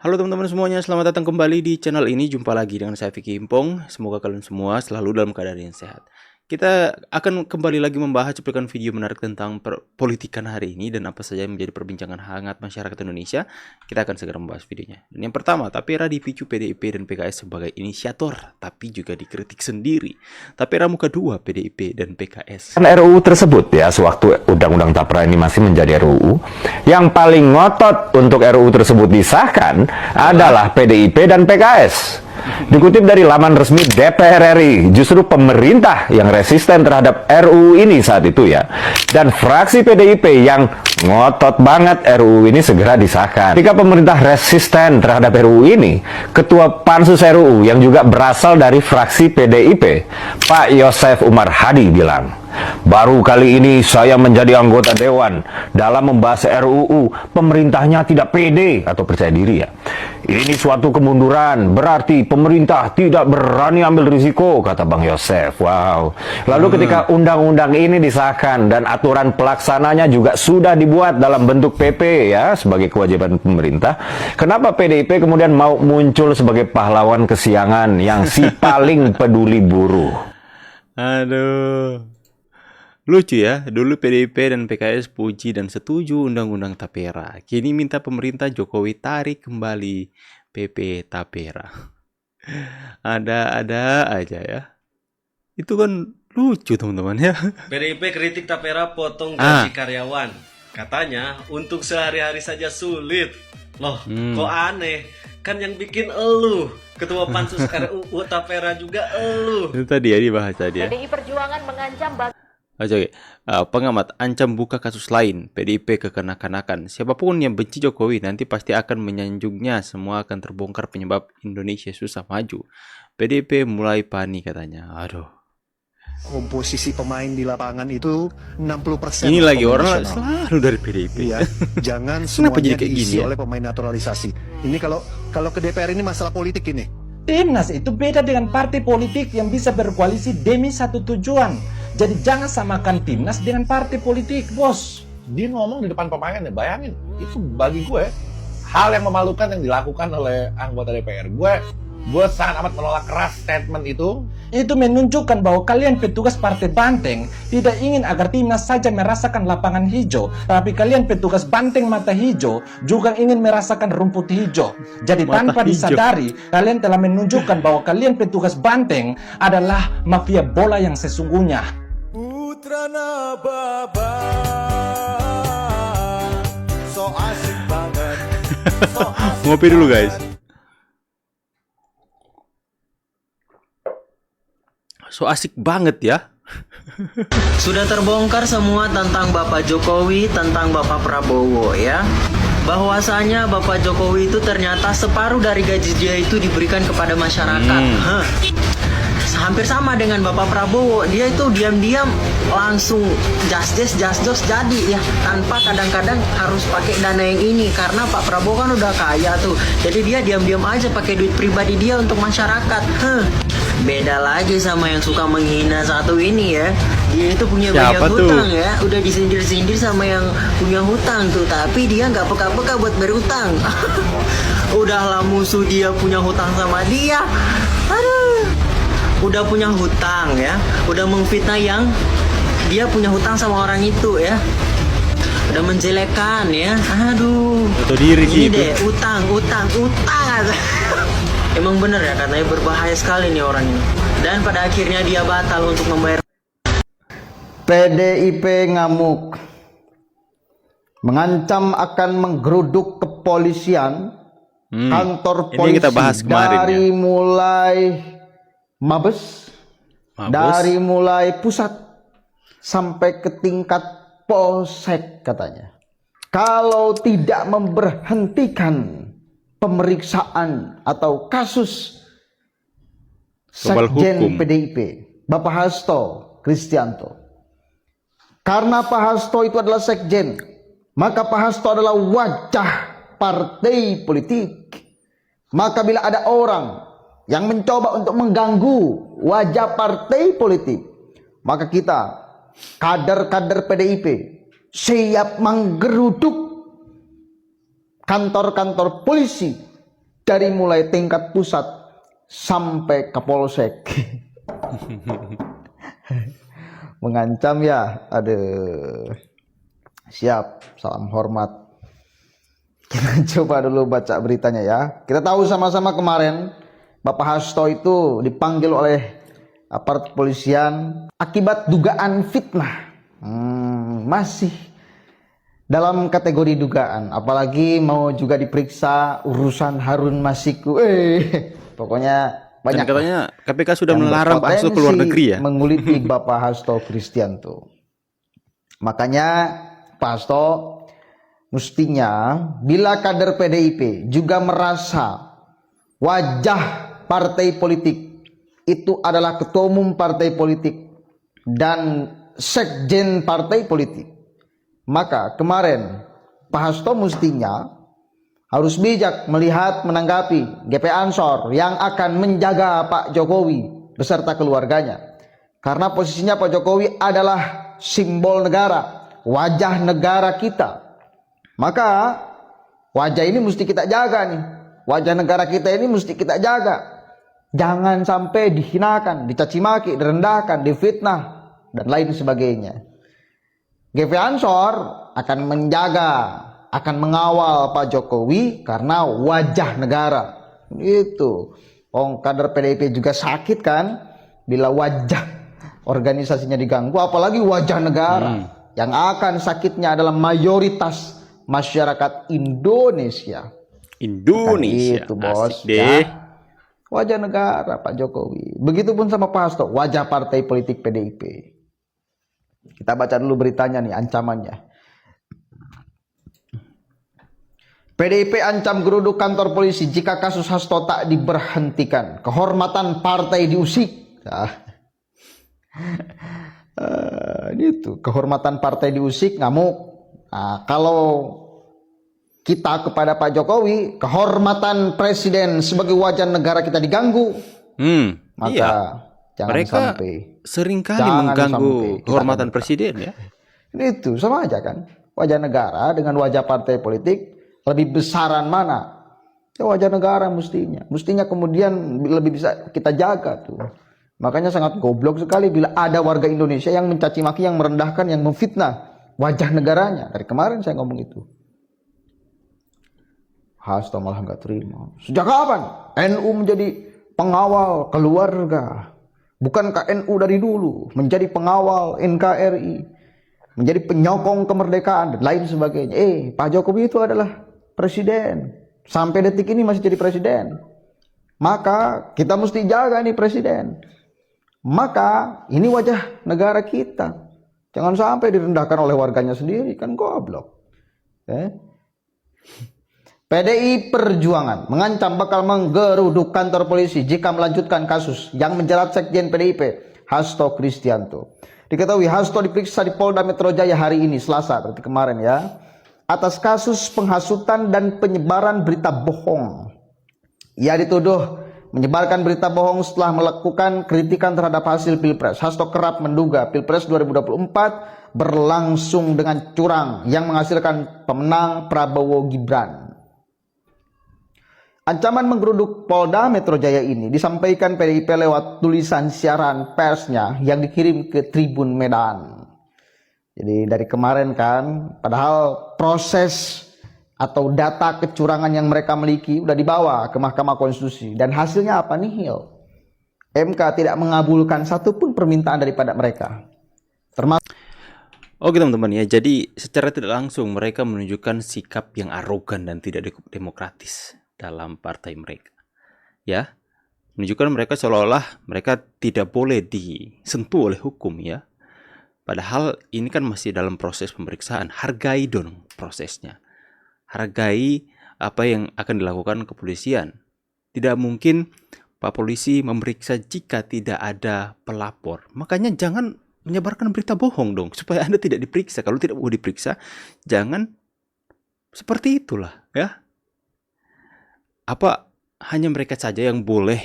Halo teman-teman semuanya, selamat datang kembali di channel ini. Jumpa lagi dengan saya Vicky Impong. Semoga kalian semua selalu dalam keadaan yang sehat. Kita akan kembali lagi membahas cuplikan video menarik tentang politikan hari ini dan apa saja yang menjadi perbincangan hangat masyarakat Indonesia. Kita akan segera membahas videonya. Dan yang pertama, Tapera dipicu PDIP dan PKS sebagai inisiator, tapi juga dikritik sendiri. Tapera muka dua PDIP dan PKS. RUU tersebut ya, sewaktu Undang-Undang Tapera ini masih menjadi RUU, yang paling ngotot untuk RUU tersebut disahkan adalah PDIP dan PKS. Dikutip dari laman resmi DPR RI, justru pemerintah yang resisten terhadap RUU ini saat itu ya, dan fraksi PDIP yang ngotot banget RUU ini segera disahkan. Ketika pemerintah resisten terhadap RUU ini, Ketua Pansus RUU yang juga berasal dari fraksi PDIP, Pak Yosef Umar Hadi bilang, "Baru kali ini saya menjadi anggota Dewan. Dalam membahas RUU, pemerintahnya tidak pede atau percaya diri ya. Ini suatu kemunduran, berarti pemerintah tidak berani ambil risiko," kata Bang Yosef. Wow. Lalu ketika undang-undang ini disahkan dan aturan pelaksananya juga sudah dibuat dalam bentuk PP ya, sebagai kewajiban pemerintah, kenapa PDIP kemudian mau muncul sebagai pahlawan kesiangan yang si paling peduli buruh? Aduh. Lucu ya, dulu PDIP dan PKS puji dan setuju Undang-Undang Tapera. Kini minta pemerintah Jokowi tarik kembali PP Tapera. Ada-ada aja ya. Itu kan lucu teman-teman ya. PDIP kritik Tapera potong gaji karyawan. Katanya untuk sehari-hari saja sulit. Loh, kok aneh? Kan yang bikin elu. Ketua Pansus RUU Tapera juga elu. Itu tadi ya dibahas tadi ya. PDI Perjuangan mengancam Oke, pengamat ancam buka kasus lain, PDIP kekanak-kanakan. Siapapun yang benci Jokowi nanti pasti akan menyanjungnya. Semua akan terbongkar penyebab Indonesia susah maju. PDIP mulai panik katanya. Aduh. Komposisi pemain di lapangan itu 60%. Ini lagi orang nasional. selalu dari PDIP. Iya, jangan Kenapa jadi semuanya kayak diisi gini ya? oleh pemain naturalisasi. Ini kalau ke DPR ini masalah politik ini. Timnas itu beda dengan partai politik yang bisa berkoalisi demi satu tujuan. Jadi jangan samakan timnas dengan partai politik, bos. Dia ngomong di depan pemain ya, bayangin. Itu bagi gue hal yang memalukan yang dilakukan oleh anggota DPR. Gue sangat amat menolak keras statement itu. Itu menunjukkan bahwa kalian petugas partai Banteng tidak ingin agar timnas saja merasakan lapangan hijau, tapi kalian petugas Banteng mata hijau juga ingin merasakan rumput hijau. Jadi Mata tanpa hijau. disadari, kalian telah menunjukkan bahwa kalian petugas Banteng adalah mafia bola yang sesungguhnya. Putra Nababa, so asik banget. So asik Ngopi dulu guys. So asik banget ya. Sudah terbongkar semua tentang Bapak Jokowi, tentang Bapak Prabowo ya. Bahwasanya Bapak Jokowi itu ternyata separuh dari gaji dia itu diberikan kepada masyarakat. Hampir sama dengan Bapak Prabowo, dia itu diam-diam langsung just jadi ya, tanpa kadang-kadang harus pakai dana yang ini karena Pak Prabowo kan udah kaya tuh. Jadi dia diam-diam aja pakai duit pribadi dia untuk masyarakat. Beda lagi sama yang suka menghina satu ini ya. Dia itu punya Siapa banyak tuh? hutang ya, udah disindir-sindir sama yang punya hutang tuh, tapi dia nggak peka-peka buat berhutang. Udahlah musuh dia punya hutang sama dia. Aduh. Udah punya hutang ya, udah mengfitnah yang dia punya hutang sama orang itu ya, udah menjelekkan ya, aduh. Atau diri Ini sih itu. deh, utang. Emang bener ya, katanya berbahaya sekali nih orang ini. Dan pada akhirnya dia batal untuk membayar. PDIP ngamuk, mengancam akan menggeruduk kepolisian, kantor Ini polisi kita bahas kemarin dari ya. mulai Mabes, dari mulai pusat sampai ke tingkat polsek katanya. Kalau tidak memberhentikan pemeriksaan atau kasus Global Sekjen hukum. PDIP, Bapak Hasto Kristianto. Karena Pak Hasto itu adalah sekjen, maka Pak Hasto adalah wajah partai politik. Maka bila ada orang yang mencoba untuk mengganggu wajah partai politik, maka kita, kader-kader PDIP, siap menggeruduk kantor-kantor polisi dari mulai tingkat pusat sampai Kapolsek. Mengancam ya, aduh. Siap, salam hormat. Kita coba dulu baca beritanya ya. Kita tahu sama-sama kemarin Bapak Hasto itu dipanggil oleh aparat kepolisian akibat dugaan fitnah. Masih dalam kategori dugaan, apalagi mau juga diperiksa urusan Harun Masiku. Pokoknya banyak. Dan katanya KPK sudah melarang Pak Hasto keluar negeri ya. Menguliti Bapak Hasto Kristianto. Makanya Pak Hasto mestinya bila kader PDIP juga merasa wajah partai politik itu adalah ketua umum partai politik dan sekjen partai politik, maka kemarin Pak Hasto mestinya harus bijak melihat menanggapi GP Ansor yang akan menjaga Pak Jokowi beserta keluarganya. Karena posisinya Pak Jokowi adalah simbol negara, wajah negara kita. Maka wajah ini mesti kita jaga nih. Wajah negara kita ini mesti kita jaga. Jangan sampai dihinakan, dicaci maki, direndahkan, difitnah dan lain sebagainya. GP Ansor akan menjaga, akan mengawal Pak Jokowi karena wajah negara. Itu. Kader PDIP juga sakit kan bila wajah organisasinya diganggu, apalagi wajah negara. Yang akan sakitnya adalah mayoritas masyarakat Indonesia. Indonesia. Itu bos. Asik deh. Ya. Wajah negara Pak Jokowi. Begitupun sama Pak Hasto, wajah partai politik PDIP. Kita baca dulu beritanya nih, ancamannya. PDIP ancam geruduk kantor polisi jika kasus Hasto tak diberhentikan. Kehormatan partai diusik. Itu kehormatan partai diusik, ngamuk. Nah, kalau kita kepada Pak Jokowi, kehormatan presiden sebagai wajah negara kita diganggu, maka iya. jangan Mereka sampai seringkali mengganggu kehormatan presiden ya. Itu sama aja kan, wajah negara dengan wajah partai politik lebih besaran mana? Ya wajah negara mestinya kemudian lebih bisa kita jaga tuh. Makanya sangat goblok sekali bila ada warga Indonesia yang mencaci maki, yang merendahkan, yang memfitnah wajah negaranya. Dari kemarin saya ngomong itu. Hasto malah nggak terima. Sejak kapan NU menjadi pengawal keluarga? Bukankah NU dari dulu menjadi pengawal NKRI, menjadi penyokong kemerdekaan dan lain sebagainya? Pak Jokowi itu adalah presiden. Sampai detik ini masih jadi presiden. Maka kita mesti jaga nih presiden. Maka ini wajah negara kita. Jangan sampai direndahkan oleh warganya sendiri, kan goblok. PDI Perjuangan mengancam bakal menggeruduk kantor polisi jika melanjutkan kasus yang menjerat sekjen PDIP Hasto Kristianto. Diketahui Hasto diperiksa di Polda Metro Jaya hari ini, Selasa, berarti kemarin ya, atas kasus penghasutan dan penyebaran berita bohong. Ia dituduh menyebarkan berita bohong setelah melakukan kritikan terhadap hasil Pilpres. Hasto kerap menduga Pilpres 2024 berlangsung dengan curang yang menghasilkan pemenang Prabowo Gibran. Ancaman menggeruduk Polda Metro Jaya ini disampaikan PDIP lewat tulisan siaran persnya yang dikirim ke Tribun Medan. Jadi dari kemarin kan, padahal proses atau data kecurangan yang mereka miliki udah dibawa ke Mahkamah Konstitusi dan hasilnya apa? Nihil. MK tidak mengabulkan satupun permintaan daripada mereka. Termasuk Oke teman-teman ya, jadi secara tidak langsung mereka menunjukkan sikap yang arogan dan tidak demokratis dalam partai mereka. Ya, menunjukkan mereka seolah-olah mereka tidak boleh disentuh oleh hukum ya. Padahal ini kan masih dalam proses pemeriksaan. Hargai dong prosesnya. Hargai apa yang akan dilakukan kepolisian. Tidak mungkin Pak Polisi memeriksa jika tidak ada pelapor. Makanya jangan menyebarkan berita bohong dong, supaya Anda tidak diperiksa. Kalau tidak mau diperiksa, jangan seperti itulah ya. Apa hanya mereka saja yang boleh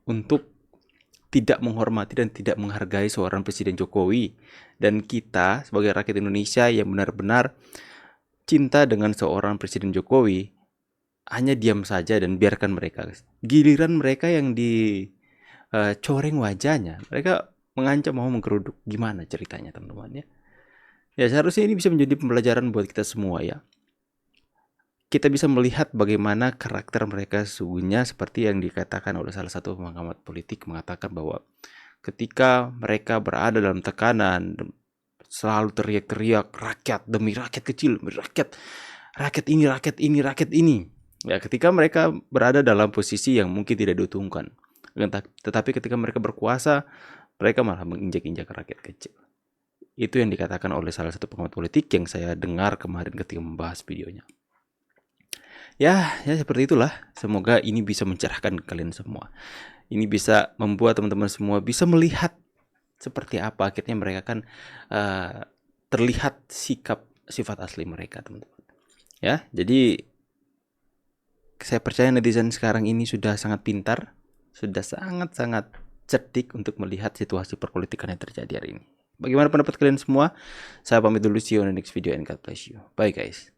untuk tidak menghormati dan tidak menghargai seorang Presiden Jokowi, dan kita sebagai rakyat Indonesia yang benar-benar cinta dengan seorang Presiden Jokowi hanya diam saja dan biarkan mereka. Giliran mereka yang dicoreng wajahnya, mereka mengancam mau menggeruduk. Gimana ceritanya teman-teman ya? Ya seharusnya ini bisa menjadi pembelajaran buat kita semua ya. Kita bisa melihat bagaimana karakter mereka sesungguhnya, seperti yang dikatakan oleh salah satu pengamat politik, mengatakan bahwa ketika mereka berada dalam tekanan, selalu teriak-teriak rakyat demi rakyat kecil, rakyat ini. Ya, ketika mereka berada dalam posisi yang mungkin tidak diuntungkan, tetapi ketika mereka berkuasa, mereka malah menginjak-injak rakyat kecil. Itu yang dikatakan oleh salah satu pengamat politik yang saya dengar kemarin ketika membahas videonya. Ya seperti itulah. Semoga ini bisa mencerahkan kalian semua. Ini bisa membuat teman-teman semua bisa melihat seperti apa akhirnya mereka kan terlihat sifat asli mereka, teman-teman. Ya, jadi saya percaya netizen sekarang ini sudah sangat pintar, sudah sangat-sangat cerdik untuk melihat situasi perpolitikan yang terjadi hari ini. Bagaimana pendapat kalian semua? Saya pamit dulu, see you on the next video and God bless you. Bye guys.